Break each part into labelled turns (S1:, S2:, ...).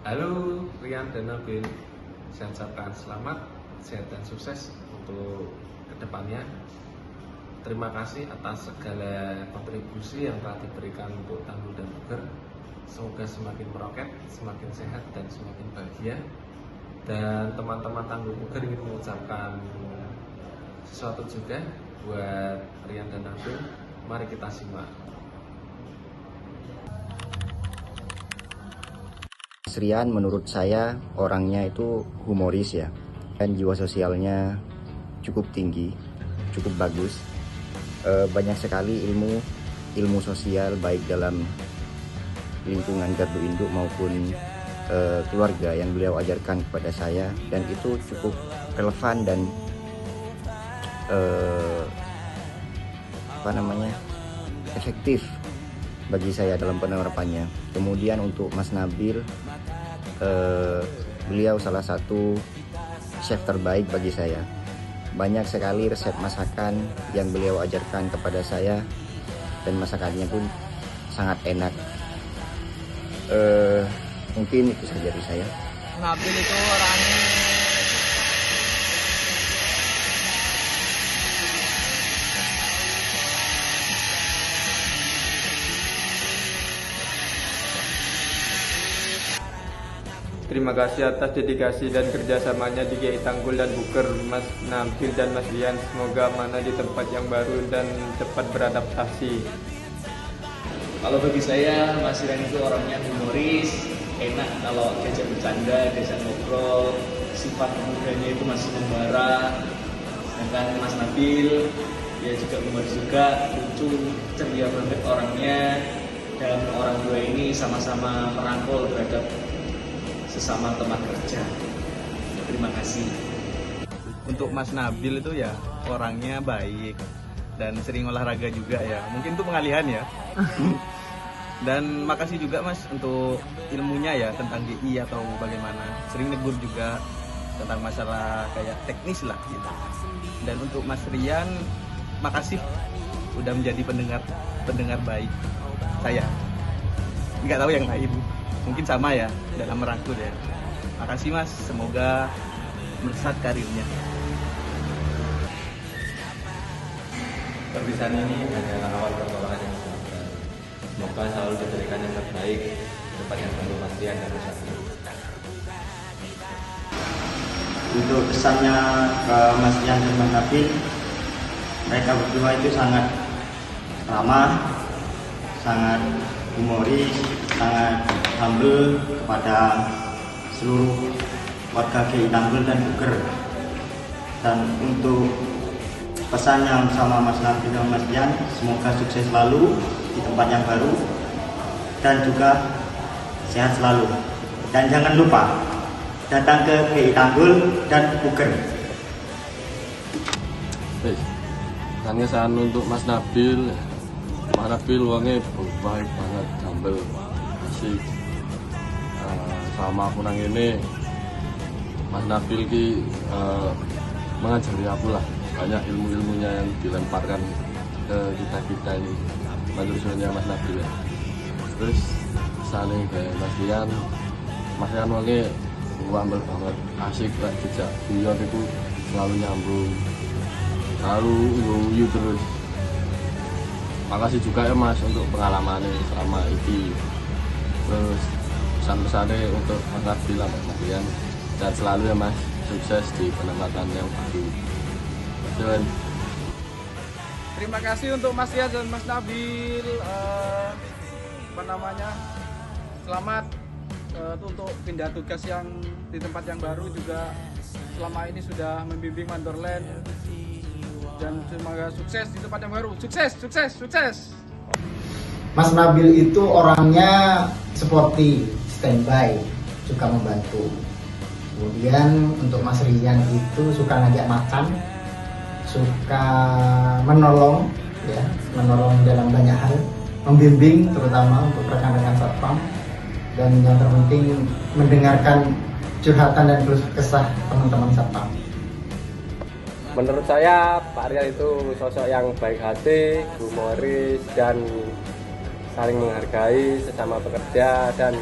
S1: Halo Rian dan Nabil, saya ucapkan selamat, sehat dan sukses untuk kedepannya. Terima kasih atas segala kontribusi yang telah diberikan untuk Tanggul dan Buker. Semoga semakin meroket, semakin sehat dan semakin bahagia. Dan teman-teman Tanggul Buker ingin mengucapkan sesuatu juga buat Rian dan Nabil. Mari kita simak.
S2: Mas Rian menurut saya orangnya itu humoris ya, dan jiwa sosialnya cukup tinggi, cukup bagus. Banyak sekali ilmu sosial baik dalam lingkungan gardu induk maupun keluarga yang beliau ajarkan kepada saya, dan itu cukup relevan dan efektif bagi saya dalam penerapannya. Kemudian untuk Mas Nabil, beliau salah satu chef terbaik bagi saya. Banyak sekali resep masakan yang beliau ajarkan kepada saya, dan masakannya pun sangat enak. Mungkin itu saja dari saya.
S3: Nabil itu orangnya
S4: Terima kasih atas dedikasi dan kerjasamanya di GI Tanggul dan Buker, Mas Nabil dan Mas Rian. Semoga amanah di tempat yang baru dan cepat beradaptasi.
S5: Kalau bagi saya, Mas Rian itu orangnya humoris, enak kalau diajak bercanda, diajak ngobrol, sifat mudanya itu masih membara. Sedangkan Mas Nabil, dia juga humoris juga, lucu, ceria banget orangnya. Dan orang dua ini sama-sama merangkul terhadap sesama teman kerja. Terima kasih.
S3: untuk Mas Nabil itu ya orangnya baik dan sering olahraga juga ya. Mungkin itu pengalihan ya. Dan makasih juga Mas untuk ilmunya ya tentang GI atau bagaimana. Sering negur juga tentang masalah kayak teknis lah gitu. Dan untuk Mas Rian, makasih udah menjadi pendengar baik saya. Nggak tahu yang lain. Mungkin sama ya dalam merangkul ya. Makasih Mas, semoga melesat karirnya.
S6: Perpisahan ini hanyalah awal pertolongan yang semoga. Semoga selalu diberikan yang terbaik tempat yang penuh pastian dan usaha.
S2: Untuk pesannya ke Mas Rian dan Mas Nabil, mereka berdua itu sangat ramah, sangat humoris, sangat humble kepada seluruh warga GI Tanggul dan Buker. Dan untuk pesan yang sama Mas Nabil dan Mas Rian, semoga sukses selalu di tempat yang baru dan juga sehat selalu. Dan jangan lupa datang ke GI Tanggul dan Buker.
S6: Kesan untuk Mas Nabil. Mas Nabil uangnya baik banget, humble, asik. Sama aku nang ini, Mas Nabil ki mengajari aku lah banyak ilmu-ilmunya yang dilemparkan ke kita ini manusianya Mas Nabil ya. Terus saling kayak Mas Rian uangnya humble banget, asik lah, jejak guyon itu selalu nyambung, selalu guyu terus. Makasih juga ya Mas untuk pengalamannya selama ini. Terus pesan-pesannya untuk Mas Nabil sama Mas Rian, dan selalu ya Mas, sukses di penempatan yang baru. Jalan.
S3: Terima kasih untuk Mas Rian dan Mas Nabil. Selamat untuk pindah tugas yang di tempat yang baru, juga selama ini sudah membimbing Mandorland, dan semoga sukses di tempat yang baru. Sukses.
S7: Mas Nabil itu orangnya seperti standby, suka membantu. Kemudian untuk Mas Rian itu suka ngajak makan, suka menolong dalam banyak hal, membimbing terutama untuk rekan-rekan satpam, dan yang terpenting mendengarkan curhatan dan keluh kesah teman-teman satpam.
S8: Menurut saya Pak Rian itu sosok yang baik hati, humoris, dan saling menghargai sesama pekerja, dan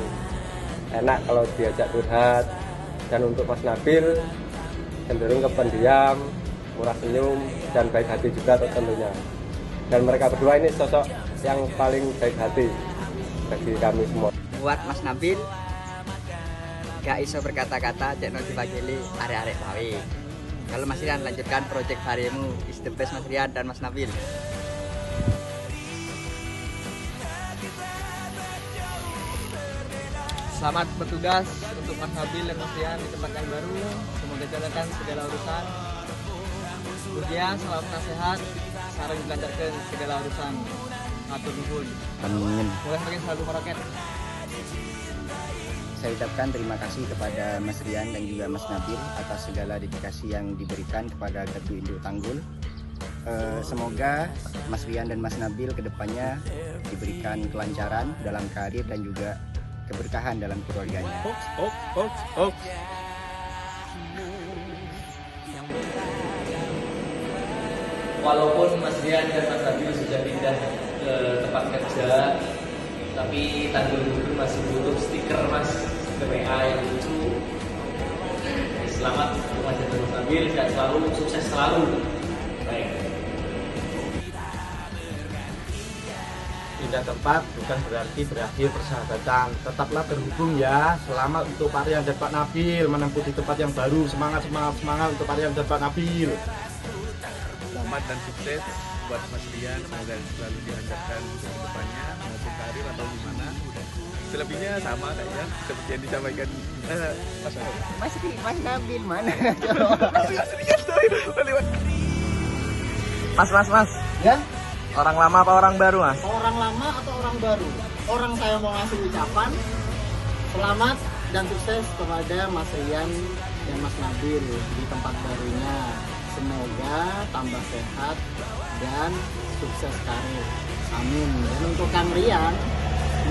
S8: enak kalau diajak curhat. Dan untuk Mas Nabil cenderung ke pendiam, murah senyum, dan baik hati juga tentunya. Dan mereka berdua ini sosok yang paling baik hati bagi kami semua.
S9: Buat Mas Nabil, gak iso berkata-kata, cek no diwakili arek-arek Pawe. Kalau Mas Rian lanjutkan project harimu, is the best Mas Rian dan Mas Nabil.
S3: Selamat bertugas untuk Mas Nabil dan Mas Rian di tempat yang baru. Semoga jalankan segala urusan. Kemudian selamat sehat, sarang dilancarkan segala urusan. Matur nuwun.
S9: Amin.
S3: Semoga semakin selalu meroket.
S9: Saya ucapkan terima kasih kepada Mas Rian dan juga Mas Nabil atas segala dedikasi yang diberikan kepada Gardu Induk Tanggul. Semoga Mas Rian dan Mas Nabil kedepannya diberikan kelancaran dalam karir dan juga keberkahan dalam keluarganya.
S5: Walaupun Mas Rian dan Mas Nabil sudah pindah ke tempat kerja, tapi Tanggul Bubur masih butuh stiker Mas, stiker WA yang lucu. Selamat untuk Mas Rian dan Mas Nabil, sehat selalu, sukses selalu. Baik.
S10: Pindah tempat bukan berarti berakhir persahabatan. Tetaplah terhubung ya. Selamat untuk Pak Rian dan Pak Nabil menempuh di tempat yang baru. Semangat untuk Pak Rian dan Pak Nabil.
S3: Selamat dan sukses buat Mas Rian, semoga selalu dilancarkan ke depannya maupun karir atau gimana. Selebihnya sama kayaknya seperti yang disampaikan
S9: Mas Nabil mana?
S3: Mas.
S7: Ya,
S3: Orang lama apa orang baru, Mas?
S7: orang lama atau orang baru? Orang saya mau ngasih ucapan selamat dan sukses kepada Mas Rian dan Mas Nabil di tempat barunya. Semoga tambah sehat dan sukses karir. Amin. Dan untuk Kang Rian,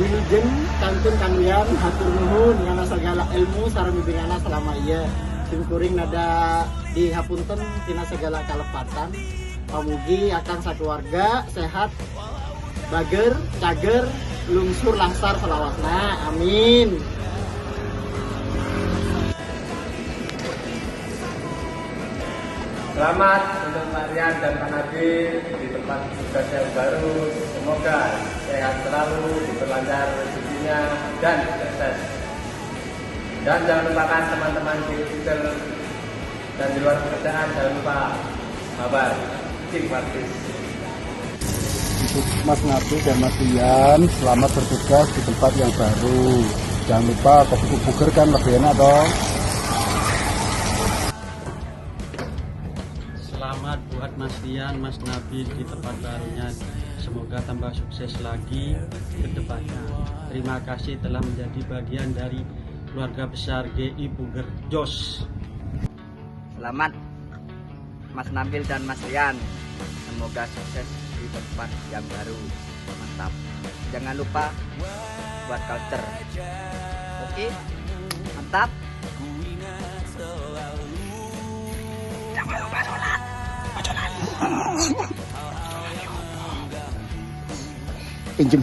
S7: Wilujeng kantun Kang Rian hatur nuhun ngana segala ilmu sareng bimbinganna selama ieu. Simkuring nada dihapunten tina segala kalepatan. Pamugi akan sakeluarga sehat, bager, cager, lungsur langsar selawasna. Amin.
S8: Selamat untuk Pak Rian dan Pak Nabil di tempat tugas yang baru. Semoga sehat selalu, diperlancar rezekinya dan sukses. Dan jangan lupakan teman-teman di Twitter dan di luar pekerjaan, jangan lupa mabar.
S10: Untuk Mas Nabil dan Mas Rian, selamat bertugas di tempat yang baru. Jangan lupa kopi buger kan lebih enak dong.
S11: Selamat buat Mas Rian, Mas Nabil di tempat barunya. Semoga tambah sukses lagi ke depannya. Terima kasih telah menjadi bagian dari keluarga besar GI Buger Jos.
S9: Selamat Mas Nabil dan Mas Rian. Semoga sukses di tempat yang baru. Mantap. Jangan lupa buat culture. Oke? Mantap. Jangan lupa sholat.
S7: Pinjem.